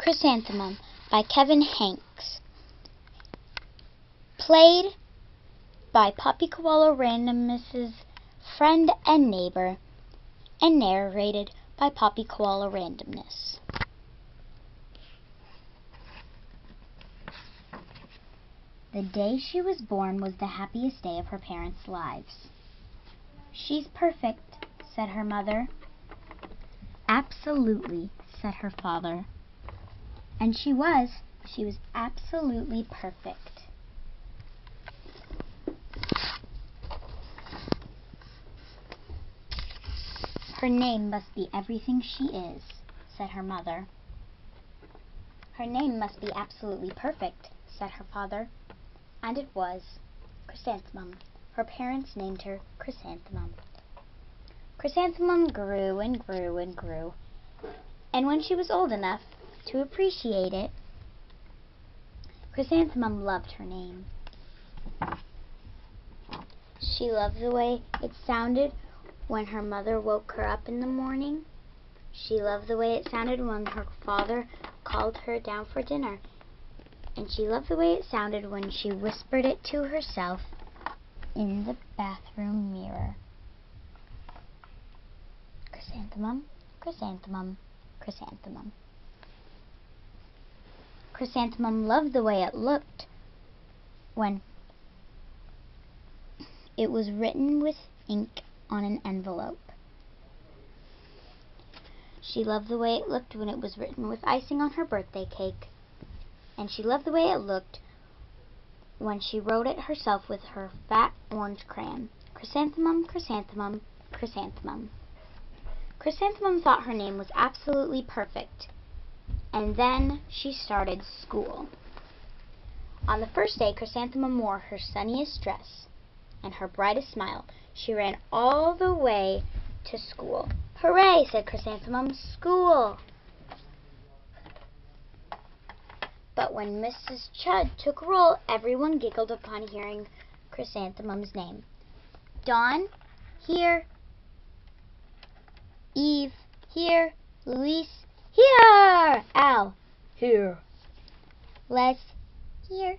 Chrysathemum by Kevin Henkes. Played by Poppy Koala Randomness's friend and neighbor, and narrated by Poppy Koala Randomness. The day she was born was the happiest day of her parents' lives. "She's perfect," said her mother. "Absolutely," said her father. And she was absolutely perfect. "Her name must be everything she is," said her mother. "Her name must be absolutely perfect," said her father. And it was. Chrysathemum. Her parents named her Chrysathemum. Chrysathemum grew and grew and grew, and when she was old enough to appreciate it, Chrysathemum loved her name. She loved the way it sounded when her mother woke her up in the morning. She loved the way it sounded when her father called her down for dinner. And she loved the way it sounded when she whispered it to herself in the bathroom mirror. Chrysathemum, chrysathemum, chrysathemum. Chrysathemum loved the way it looked when it was written with ink on an envelope. She loved the way it looked when it was written with icing on her birthday cake. And she loved the way it looked when she wrote it herself with her fat orange crayon. Chrysathemum, chrysathemum, chrysathemum. Chrysathemum thought her name was absolutely perfect. And then she started school. On the first day, Chrysathemum wore her sunniest dress and her brightest smile. She ran all the way to school. "Hooray," said Chrysathemum, "school!" But when Mrs. Chud took roll, everyone giggled upon hearing Chrysathemum's name. "Dawn, here. Eve, here. Louise, here. Al, here. Les, here.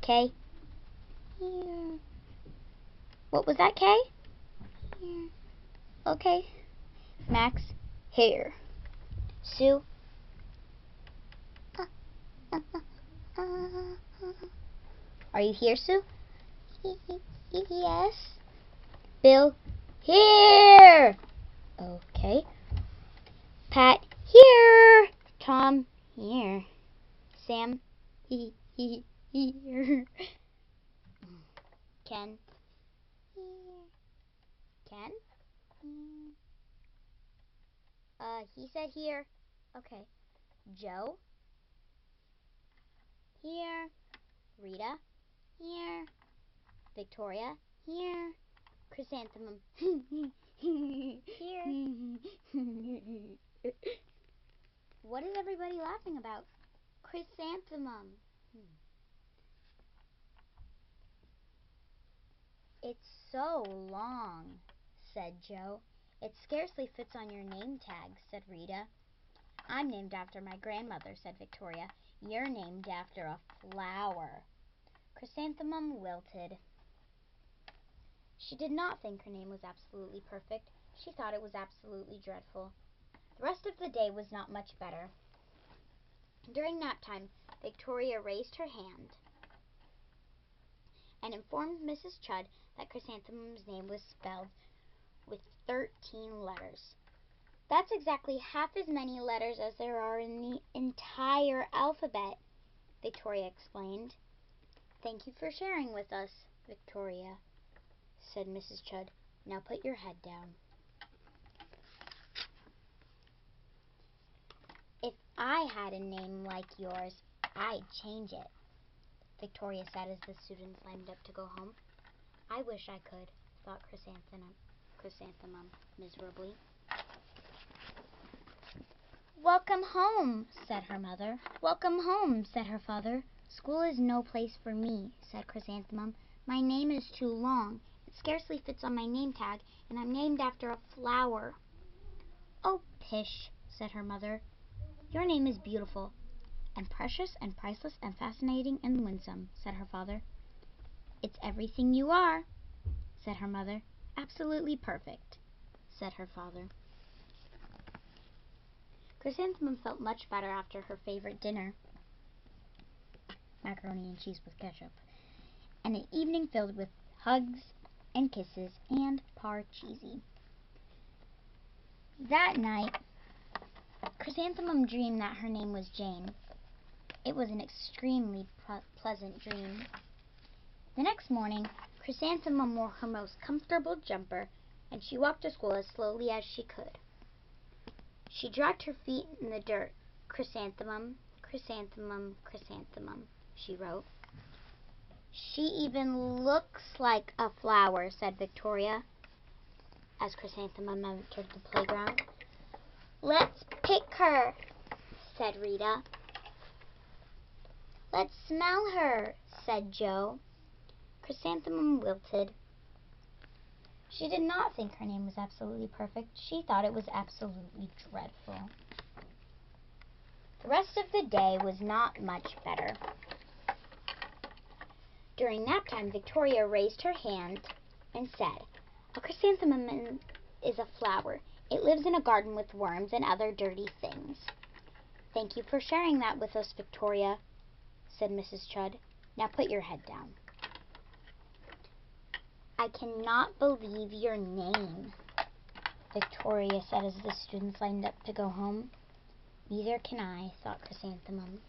Kay, here." What was that, Kay? Here. Okay. Max, here. Sue, are you here, Sue? Yes. Bill, here. Okay. Pat, here. Tom, here. Sam, here. Ken, here. Ken? He said here. Okay. Joe, here. Rita, here. Victoria, here. Chrysathemum, here. What is everybody laughing about? Chrysathemum. "It's so long," said Joe. "It scarcely fits on your name tag," said Rita. "I'm named after my grandmother," said Victoria. "You're named after a flower." Chrysathemum wilted. She did not think her name was absolutely perfect. She thought it was absolutely dreadful. The rest of the day was not much better. During nap time, Victoria raised her hand and informed Mrs. Chud that Chrysathemum's name was spelled with 13 letters. "That's exactly half as many letters as there are in the entire alphabet," Victoria explained. "Thank you for sharing with us, Victoria," said Mrs. Chud. "Now put your head down." "If I had a name like yours, I'd change it," Victoria said as the students lined up to go home. "I wish I could," thought Chrysathemum miserably. "Welcome home," said her mother. "Welcome home," said her father. "School is no place for me," said Chrysathemum. "My name is too long. It scarcely fits on my name tag, and I'm named after a flower." "Oh, pish," said her mother. "Your name is beautiful. And precious and priceless and fascinating and winsome, said her father. It's everything you are, said her mother. Absolutely perfect, said her father. Chrysanthemum felt much better after her favorite dinner, macaroni and cheese with ketchup, and an evening filled with hugs and kisses and parcheesi. That night, Chrysanthemum dreamed that her name was Jane. It was an extremely pleasant dream. The next morning, Chrysanthemum wore her most comfortable jumper, and she walked to school as slowly as she could. She dragged her feet in the dirt. Chrysanthemum, chrysanthemum, chrysanthemum, she wrote. She even looks like a flower, said Victoria, as Chrysanthemum entered the playground. Let's pick her, said Rita. Let's smell her, said Joe. Chrysanthemum wilted. She did not think her name was absolutely perfect. She thought it was absolutely dreadful. The rest of the day was not much better. During nap time, Victoria raised her hand and said, A chrysanthemum is a flower. It lives in a garden with worms and other dirty things. Thank you for sharing that with us, Victoria, said Mrs. Chud. Now put your head down. I cannot believe your name, Victoria said as the students lined up to go home. Neither can I, thought Chrysanthemum.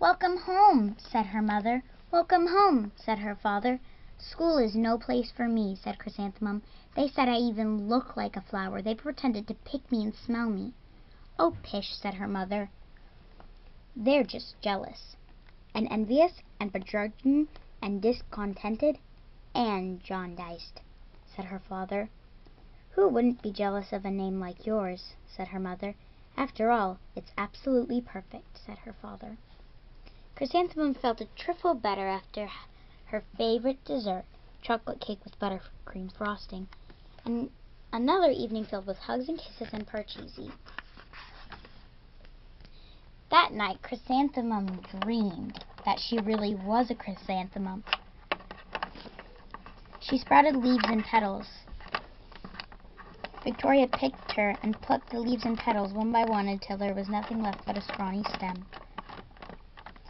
Welcome home, said her mother. Welcome home, said her father. School is no place for me, said Chrysanthemum. They said I even look like a flower. They pretended to pick me and smell me. Oh, pish, said her mother. They're just jealous, and envious, and begrudging, and discontented, and jaundiced, said her father. Who wouldn't be jealous of a name like yours, said her mother. After all, it's absolutely perfect, said her father. Chrysanthemum felt a trifle better after her favorite dessert, chocolate cake with buttercream frosting, and another evening filled with hugs and kisses and parcheesi. That night, Chrysanthemum dreamed that she really was a chrysanthemum. She sprouted leaves and petals. Victoria picked her and plucked the leaves and petals one by one until there was nothing left but a scrawny stem.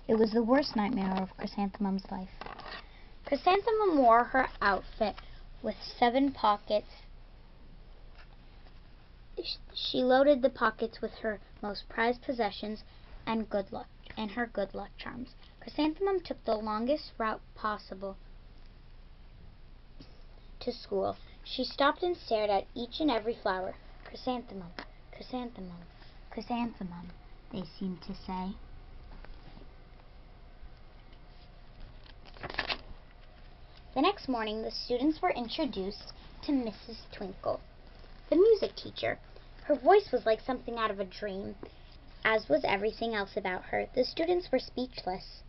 It was the worst nightmare of Chrysanthemum's life. Chrysanthemum wore her outfit with 7 pockets. She loaded the pockets with her most prized possessions and her good luck charms. Chrysanthemum took the longest route possible to school. She stopped and stared at each and every flower. Chrysanthemum, chrysanthemum, chrysanthemum, they seemed to say. The next morning, the students were introduced to Mrs. Twinkle, the music teacher. Her voice was like something out of a dream, as was everything else about her. The students were speechless.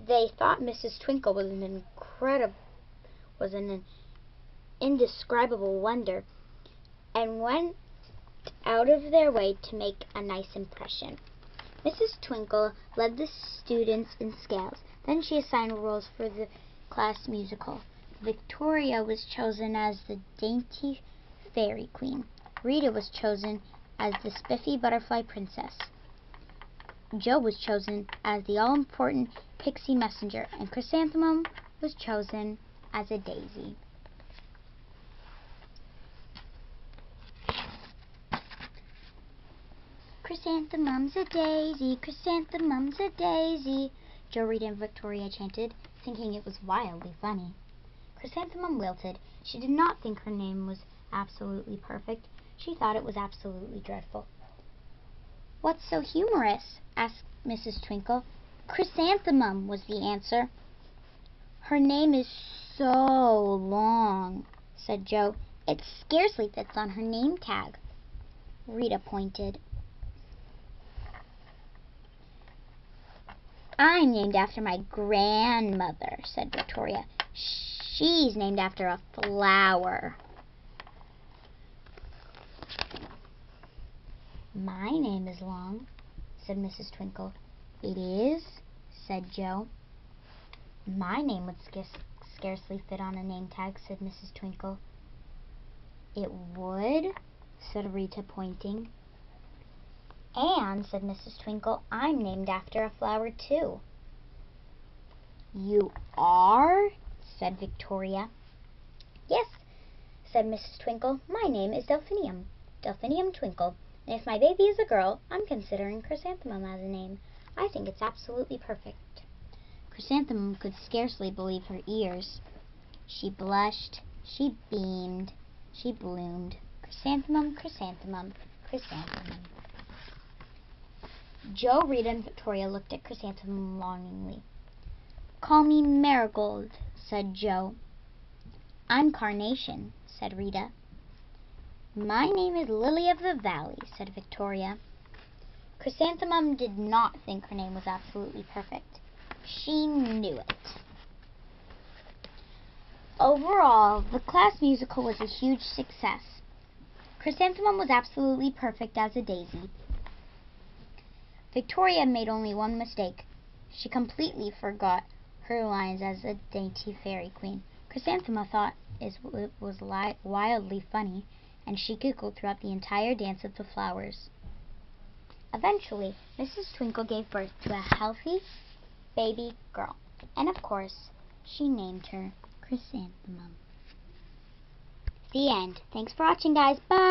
They thought Mrs. Twinkle was an indescribable wonder, and went out of their way to make a nice impression. Mrs. Twinkle led the students in scales. Then she assigned roles for the class musical. Victoria was chosen as the dainty fairy queen. Rita was chosen as the spiffy butterfly princess. Joe was chosen as the all-important pixie messenger, and Chrysanthemum was chosen as a daisy. Chrysanthemum's a daisy, chrysanthemum's a daisy, Joe, Rita, and Victoria chanted, thinking it was wildly funny. Chrysanthemum wilted. She did not think her name was absolutely perfect. She thought it was absolutely dreadful. What's so humorous? Asked Mrs. Twinkle. Chrysanthemum, was the answer. Her name is so long, said Joe. It scarcely fits on her name tag. Rita pointed. I'm named after my grandmother, said Victoria. She's named after a flower. My name is long, said Mrs. Twinkle. It is, said Joe. My name would scarcely fit on a name tag, said Mrs. Twinkle. It would, said Rita, pointing. And, said Mrs. Twinkle, I'm named after a flower, too. You are? Said Victoria. Yes, said Mrs. Twinkle. My name is Delphinium, Delphinium Twinkle. And if my baby is a girl, I'm considering Chrysathemum as a name. I think it's absolutely perfect. Chrysathemum could scarcely believe her ears. She blushed, she beamed, she bloomed. Chrysathemum, Chrysathemum, Chrysathemum. Joe, Rita, and Victoria looked at Chrysathemum longingly. Call me Marigold, said Joe. I'm Carnation, said Rita. My name is Lily of the Valley, said Victoria. Chrysathemum did not think her name was absolutely perfect. She knew it. Overall, the class musical was a huge success. Chrysathemum was absolutely perfect as a daisy. Victoria made only one mistake. She completely forgot her lines as a dainty fairy queen. Chrysanthemum thought it was wildly funny, and she giggled throughout the entire dance of the flowers. Eventually, Mrs. Twinkle gave birth to a healthy baby girl, and of course, she named her Chrysanthemum. The end. Thanks for watching, guys. Bye!